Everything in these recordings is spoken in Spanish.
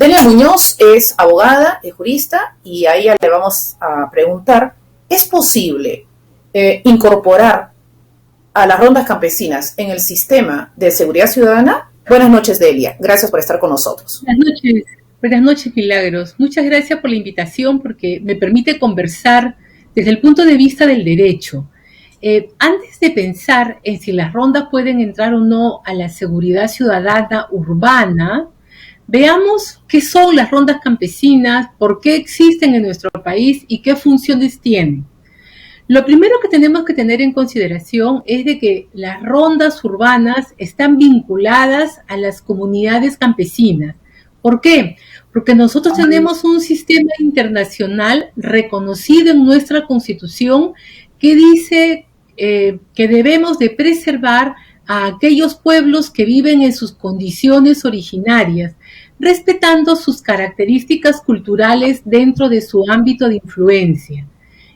Delia Muñoz es abogada, es jurista, y a ella le vamos a preguntar, ¿es posible incorporar a las rondas campesinas en el sistema de seguridad ciudadana? Buenas noches, Delia. Gracias por estar con nosotros. Buenas noches, Milagros. Muchas gracias por la invitación porque me permite conversar desde el punto de vista del derecho. Antes de pensar en si las rondas pueden entrar o no a la seguridad ciudadana urbana, veamos qué son las rondas campesinas, por qué existen en nuestro país y qué funciones tienen. Lo primero que tenemos que tener en consideración es de que las rondas urbanas están vinculadas a las comunidades campesinas. ¿Por qué? Porque nosotros tenemos un sistema internacional reconocido en nuestra Constitución que dice que debemos de preservar a aquellos pueblos que viven en sus condiciones originarias, respetando sus características culturales dentro de su ámbito de influencia.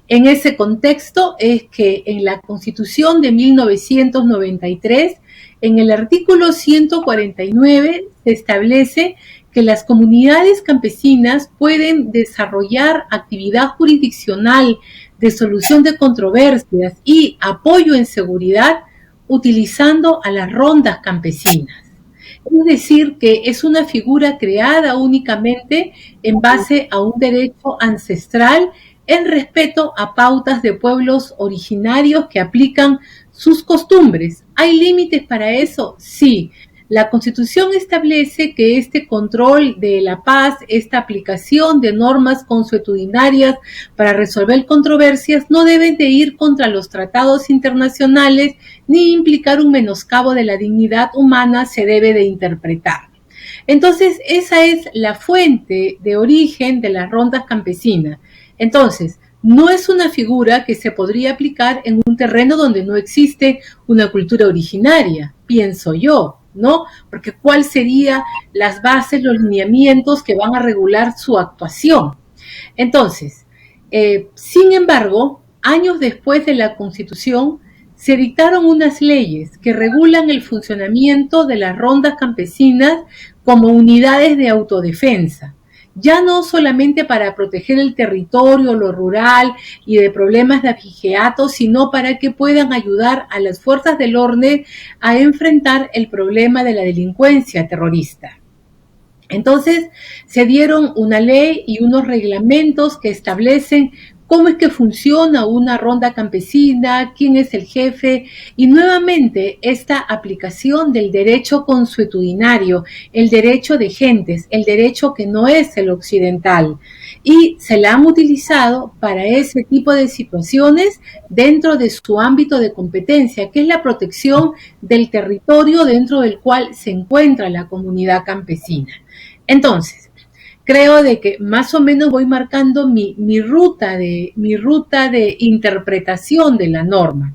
En ese contexto es que en la Constitución de 1993, en el artículo 149, se establece que las comunidades campesinas pueden desarrollar actividad jurisdiccional de solución de controversias y apoyo en seguridad utilizando a las rondas campesinas. Es decir, que es una figura creada únicamente en base a un derecho ancestral en respeto a pautas de pueblos originarios que aplican sus costumbres. ¿Hay límites para eso? Sí. La Constitución establece que este control de la paz, esta aplicación de normas consuetudinarias para resolver controversias no deben de ir contra los tratados internacionales ni implicar un menoscabo de la dignidad humana, se debe de interpretar. Entonces, esa es la fuente de origen de las rondas campesinas. Entonces, no es una figura que se podría aplicar en un terreno donde no existe una cultura originaria, pienso yo, ¿no? Porque ¿cuál serían las bases, los lineamientos que van a regular su actuación? Entonces, sin embargo, años después de la Constitución, se dictaron unas leyes que regulan el funcionamiento de las rondas campesinas como unidades de autodefensa. Ya no solamente para proteger el territorio, lo rural y de problemas de abigeato, sino para que puedan ayudar a las fuerzas del orden a enfrentar el problema de la delincuencia terrorista. Entonces, se dieron una ley y unos reglamentos que establecen cómo es que funciona una ronda campesina, quién es el jefe, y nuevamente esta aplicación del derecho consuetudinario, el derecho de gentes, el derecho que no es el occidental, y se la han utilizado para ese tipo de situaciones dentro de su ámbito de competencia, que es la protección del territorio dentro del cual se encuentra la comunidad campesina. Entonces, creo de que más o menos voy marcando mi ruta de interpretación de la norma.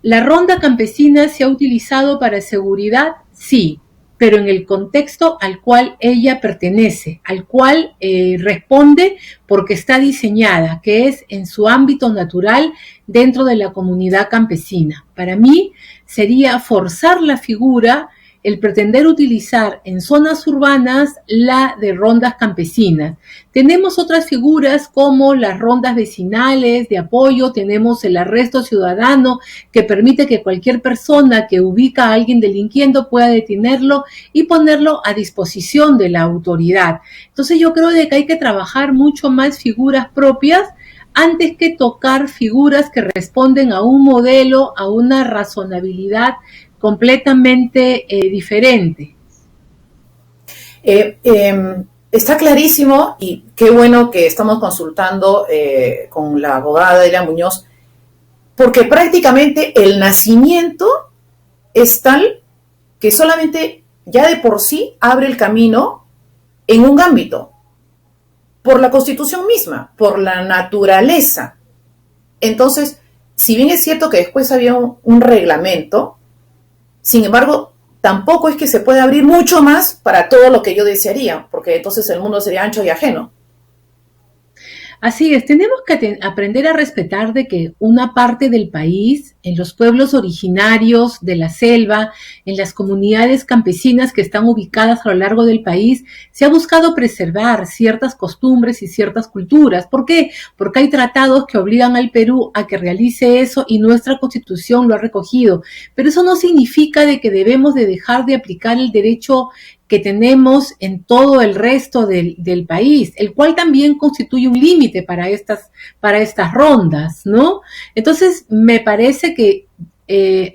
¿La ronda campesina se ha utilizado para seguridad? Sí, pero en el contexto al cual ella pertenece, al cual responde porque está diseñada, que es en su ámbito natural dentro de la comunidad campesina. Para mí sería forzar la figura el pretender utilizar en zonas urbanas la de rondas campesinas. Tenemos otras figuras como las rondas vecinales de apoyo, tenemos el arresto ciudadano que permite que cualquier persona que ubica a alguien delinquiendo pueda detenerlo y ponerlo a disposición de la autoridad. Entonces yo creo de que hay que trabajar mucho más figuras propias antes que tocar figuras que responden a un modelo, a una razonabilidad completamente diferente. Está clarísimo y qué bueno que estamos consultando con la abogada Delia Muñoz, porque prácticamente el nacimiento es tal que solamente ya de por sí abre el camino en un ámbito, por la Constitución misma, por la naturaleza. Entonces, si bien es cierto que después había un reglamento, sin embargo, tampoco es que se pueda abrir mucho más para todo lo que yo desearía, porque entonces el mundo sería ancho y ajeno. Así es, tenemos que aprender a respetar de que una parte del país, en los pueblos originarios de la selva, en las comunidades campesinas que están ubicadas a lo largo del país, se ha buscado preservar ciertas costumbres y ciertas culturas. ¿Por qué? Porque hay tratados que obligan al Perú a que realice eso y nuestra Constitución lo ha recogido. Pero eso no significa de que debemos de dejar de aplicar el derecho que tenemos en todo el resto del país, el cual también constituye un límite para estas rondas, ¿no? Entonces, me parece que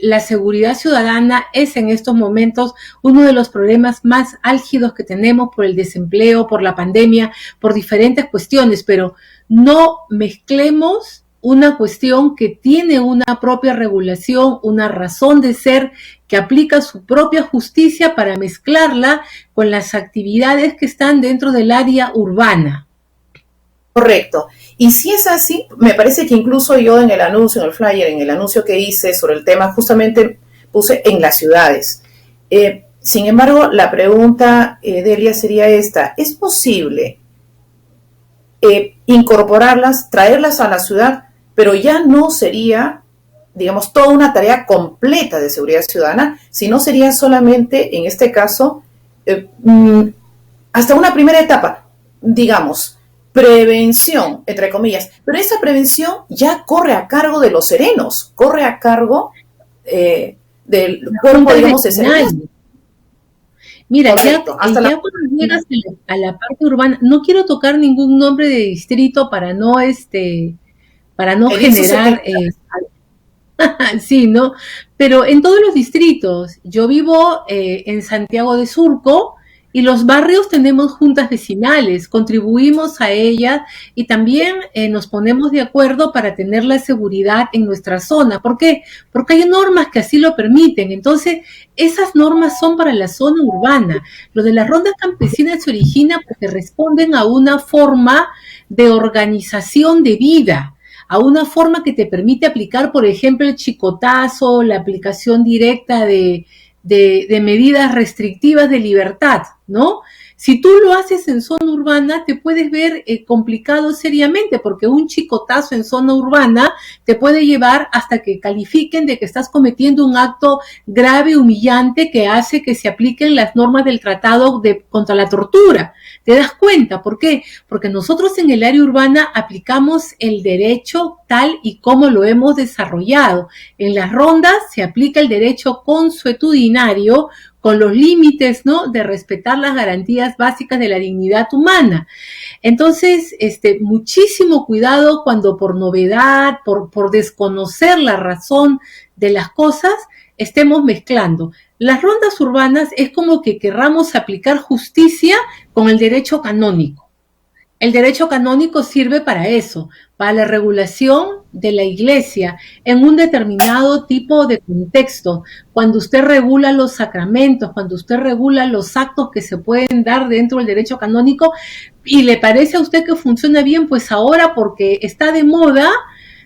la seguridad ciudadana es en estos momentos uno de los problemas más álgidos que tenemos por el desempleo, por la pandemia, por diferentes cuestiones, pero no mezclemos una cuestión que tiene una propia regulación, una razón de ser, que aplica su propia justicia para mezclarla con las actividades que están dentro del área urbana. Correcto. Y si es así, me parece que incluso yo en el anuncio, en el flyer, en el anuncio que hice sobre el tema, justamente puse en las ciudades. Sin embargo, la pregunta, Delia, sería esta. ¿Es posible incorporarlas, traerlas a la ciudad, pero ya no sería, digamos, toda una tarea completa de seguridad ciudadana, sino sería solamente, en este caso, hasta una primera etapa, digamos, prevención, entre comillas, pero esa prevención ya corre a cargo de los serenos, corre a cargo del cuerpo, digamos, de serenos. Mira, ya cuando llegas a la parte urbana, no quiero tocar ningún nombre de distrito para no generar sí, ¿no? Pero en todos los distritos, yo vivo en Santiago de Surco y los barrios tenemos juntas vecinales, contribuimos a ellas y también nos ponemos de acuerdo para tener la seguridad en nuestra zona. ¿Por qué? Porque hay normas que así lo permiten. Entonces, esas normas son para la zona urbana. Lo de las rondas campesinas se origina porque responden a una forma de organización de vida, a una forma que te permite aplicar, por ejemplo, el chicotazo, la aplicación directa de medidas restrictivas de libertad, ¿no? Si tú lo haces en zona urbana, te puedes ver complicado seriamente, porque un chicotazo en zona urbana te puede llevar hasta que califiquen de que estás cometiendo un acto grave, humillante, que hace que se apliquen las normas del tratado contra la tortura. ¿Te das cuenta? ¿Por qué? Porque nosotros en el área urbana aplicamos el derecho tal y como lo hemos desarrollado. En las rondas se aplica el derecho consuetudinario con los límites, ¿no?, de respetar las garantías básicas de la dignidad humana. Entonces, muchísimo cuidado cuando por novedad, por desconocer la razón de las cosas, estemos mezclando. Las rondas urbanas es como que querramos aplicar justicia con el derecho canónico. El derecho canónico sirve para eso, para la regulación de la iglesia en un determinado tipo de contexto. Cuando usted regula los sacramentos, cuando usted regula los actos que se pueden dar dentro del derecho canónico y le parece a usted que funciona bien, pues ahora porque está de moda,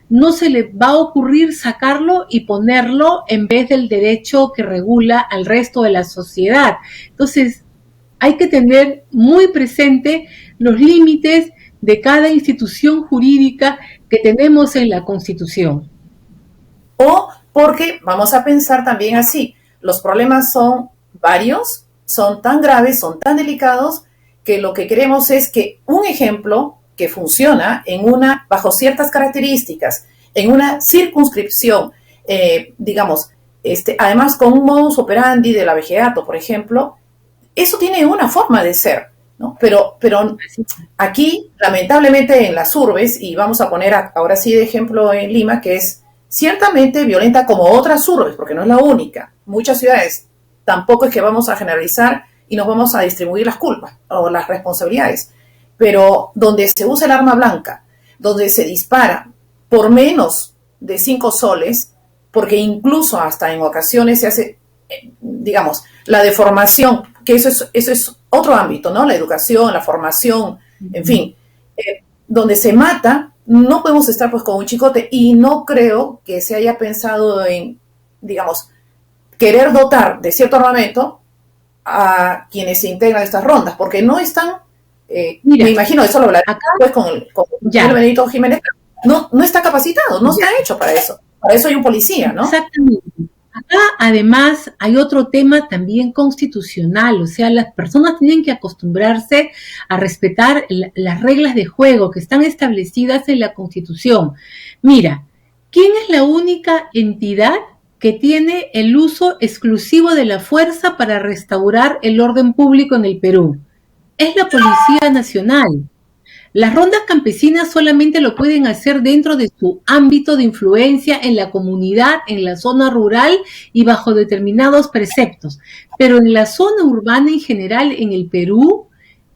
no se le va a ocurrir sacarlo y ponerlo en vez del derecho que regula al resto de la sociedad. Entonces, hay que tener muy presente los límites de cada institución jurídica que tenemos en la Constitución. O porque vamos a pensar también así, los problemas son varios, son tan graves, son tan delicados, que lo que queremos es que un ejemplo que funciona bajo ciertas características, en una circunscripción, digamos, además con un modus operandi del abegeato, por ejemplo, eso tiene una forma de ser, ¿no? Pero aquí, lamentablemente, en las urbes, y vamos a poner ahora sí de ejemplo en Lima, que es ciertamente violenta como otras urbes, porque no es la única. Muchas ciudades, tampoco es que vamos a generalizar y nos vamos a distribuir las culpas o las responsabilidades, pero donde se usa el arma blanca, donde se dispara por menos de 5 soles, porque incluso hasta en ocasiones se hace, digamos, la deformación, que eso es otro ámbito, ¿no? La educación, la formación, en fin, donde se mata, no podemos estar pues con un chicote, y no creo que se haya pensado en, digamos, querer dotar de cierto armamento a quienes se integran a estas rondas, porque no están Mira, me imagino, eso lo hablaré acá, después con el Benito Jiménez, no está capacitado, no está hecho para eso. Para eso hay un policía, ¿no? exactamente. Acá además hay otro tema también constitucional, o sea, las personas tienen que acostumbrarse a respetar las reglas de juego que están establecidas en la Constitución. Mira, ¿quién es la única entidad que tiene el uso exclusivo de la fuerza para restaurar el orden público en el Perú? Es la Policía Nacional. Las rondas campesinas solamente lo pueden hacer dentro de su ámbito de influencia en la comunidad, en la zona rural y bajo determinados preceptos. Pero en la zona urbana en general, en el Perú,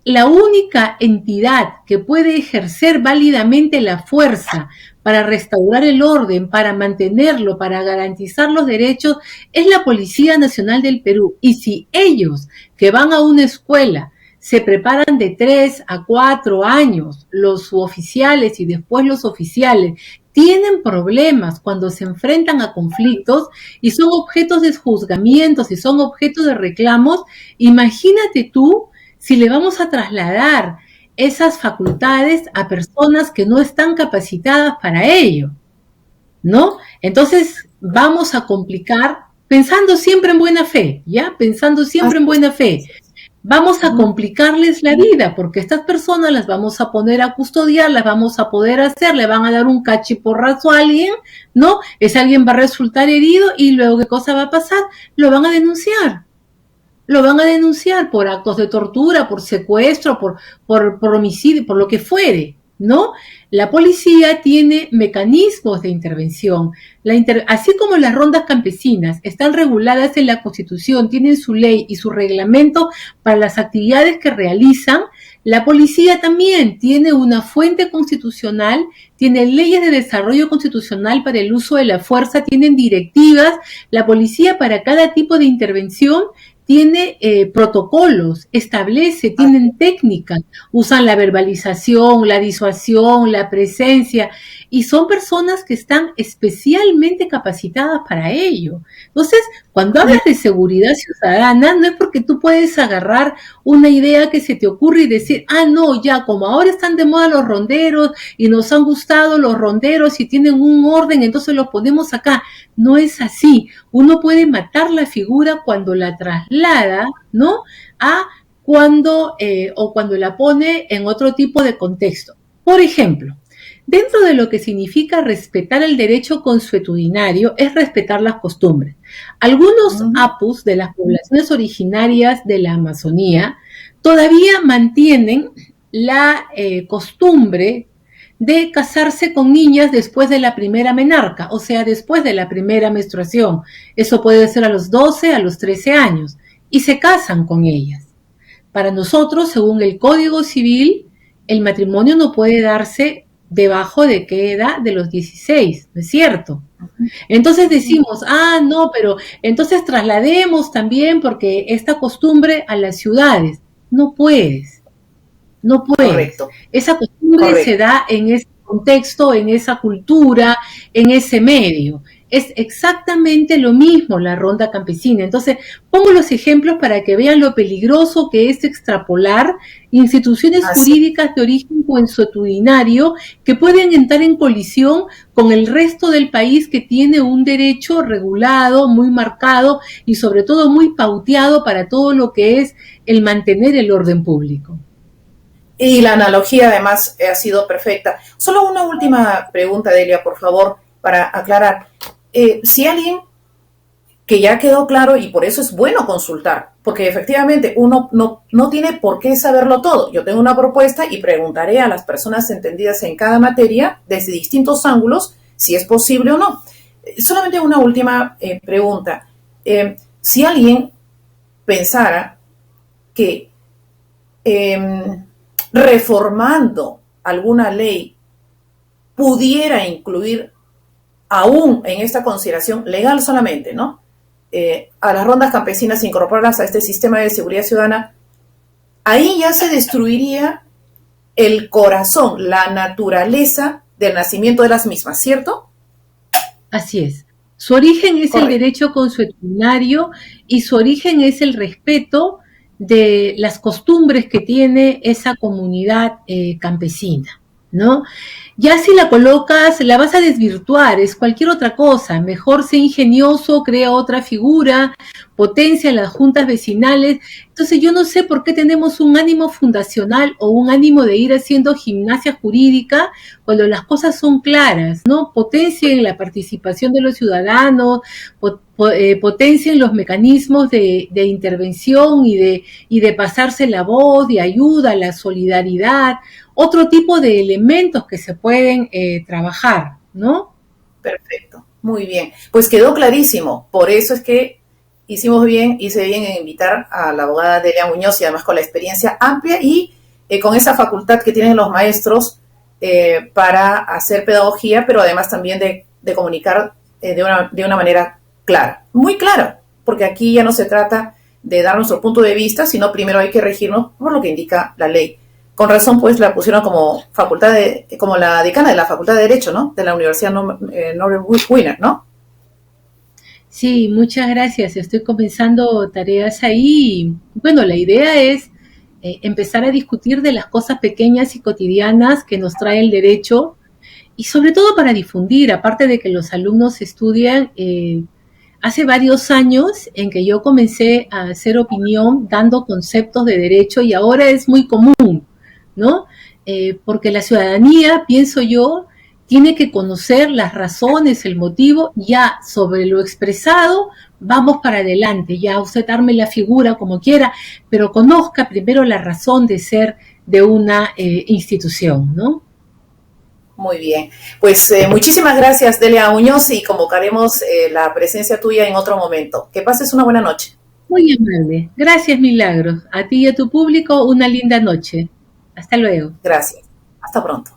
la única entidad que puede ejercer válidamente la fuerza para restaurar el orden, para mantenerlo, para garantizar los derechos, es la Policía Nacional del Perú. Y si ellos que van a una escuela se preparan de 3 a 4 años, los suboficiales y después los oficiales, tienen problemas cuando se enfrentan a conflictos y son objetos de juzgamientos y son objetos de reclamos, imagínate tú si le vamos a trasladar esas facultades a personas que no están capacitadas para ello, ¿no? Entonces vamos a complicar pensando siempre en buena fe, ¿ya? Pensando siempre en buena fe. Vamos a complicarles la vida, porque estas personas las vamos a poner a custodiar, las vamos a poder hacer, le van a dar un cachiporrazo a alguien, ¿no? Ese alguien va a resultar herido y luego, ¿qué cosa va a pasar? Lo van a denunciar. Lo van a denunciar por actos de tortura, por secuestro, por homicidio, por lo que fuere, ¿no? La policía tiene mecanismos de intervención. Así como las rondas campesinas están reguladas en la Constitución, tienen su ley y su reglamento para las actividades que realizan, la policía también tiene una fuente constitucional, tiene leyes de desarrollo constitucional para el uso de la fuerza, tienen directivas. La policía para cada tipo de intervención tiene protocolos, tienen técnicas, usan la verbalización, la disuasión, la presencia, y son personas que están especialmente capacitadas para ello. Entonces, cuando hablas de seguridad ciudadana, no es porque tú puedes agarrar una idea que se te ocurre y decir, no, ya, como ahora están de moda los ronderos y nos han gustado los ronderos y tienen un orden, entonces los ponemos acá. No es así. Uno puede matar la figura cuando la traslada, ¿no? Cuando la pone en otro tipo de contexto. Por ejemplo, dentro de lo que significa respetar el derecho consuetudinario es respetar las costumbres. Algunos apus de las poblaciones originarias de la Amazonía todavía mantienen la costumbre de casarse con niñas después de la primera menarca, o sea, después de la primera menstruación. Eso puede ser a los 12, a los 13 años, y se casan con ellas. Para nosotros, según el Código Civil, el matrimonio no puede darse debajo de qué edad, de los 16, ¿no es cierto? Entonces decimos, no, pero entonces traslademos también porque esta costumbre a las ciudades. No puedes. Correcto. Esa costumbre se da en ese contexto, en esa cultura, en ese medio. Es exactamente lo mismo la ronda campesina. Entonces, pongo los ejemplos para que vean lo peligroso que es extrapolar instituciones jurídicas de origen consuetudinario que pueden entrar en colisión con el resto del país que tiene un derecho regulado, muy marcado y sobre todo muy pauteado para todo lo que es el mantener el orden público. Y la analogía además ha sido perfecta. Solo una última pregunta, Delia, por favor, para aclarar. Si alguien, que ya quedó claro y por eso es bueno consultar, porque efectivamente uno no tiene por qué saberlo todo. Yo tengo una propuesta y preguntaré a las personas entendidas en cada materia desde distintos ángulos si es posible o no. Solamente una última pregunta. Si alguien pensara que reformando alguna ley pudiera incluir aún en esta consideración legal solamente, ¿no? A las rondas campesinas, incorporarlas a este sistema de seguridad ciudadana, ahí ya se destruiría el corazón, la naturaleza del nacimiento de las mismas, ¿cierto? Así es. Su origen es el derecho consuetudinario y su origen es el respeto de las costumbres que tiene esa comunidad campesina, ¿no? Ya si la colocas, la vas a desvirtuar, es cualquier otra cosa. Mejor sé ingenioso, crea otra figura, potencia las juntas vecinales. Entonces yo no sé por qué tenemos un ánimo fundacional o un ánimo de ir haciendo gimnasia jurídica cuando las cosas son claras, ¿no? Potencien la participación de los ciudadanos, potencien los mecanismos de intervención y de pasarse la voz, de ayuda, la solidaridad, otro tipo de elementos que se pueden trabajar, ¿no? Perfecto, muy bien. Pues quedó clarísimo. Por eso es que hice bien en invitar a la abogada Delia Muñoz y además con la experiencia amplia y con esa facultad que tienen los maestros para hacer pedagogía, pero además también de comunicar de una manera clara, muy clara, porque aquí ya no se trata de dar nuestro punto de vista, sino primero hay que regirnos por lo que indica la ley. Con razón, pues la pusieron como como la decana de la Facultad de Derecho, ¿no? De la Universidad Norbert Wiener, ¿no? Sí, muchas gracias. Estoy comenzando tareas ahí. Bueno, la idea es empezar a discutir de las cosas pequeñas y cotidianas que nos trae el derecho y sobre todo para difundir, aparte de que los alumnos estudian, hace varios años en que yo comencé a hacer opinión dando conceptos de derecho y ahora es muy común, ¿no? Porque la ciudadanía, pienso yo, tiene que conocer las razones, el motivo, ya sobre lo expresado, vamos para adelante, ya usted arme la figura como quiera, pero conozca primero la razón de ser de una institución, ¿no? Muy bien. Pues muchísimas gracias, Delia Muñoz, y convocaremos la presencia tuya en otro momento. Que pases una buena noche. Muy amable. Gracias, Milagros. A ti y a tu público, una linda noche. Hasta luego. Gracias. Hasta pronto.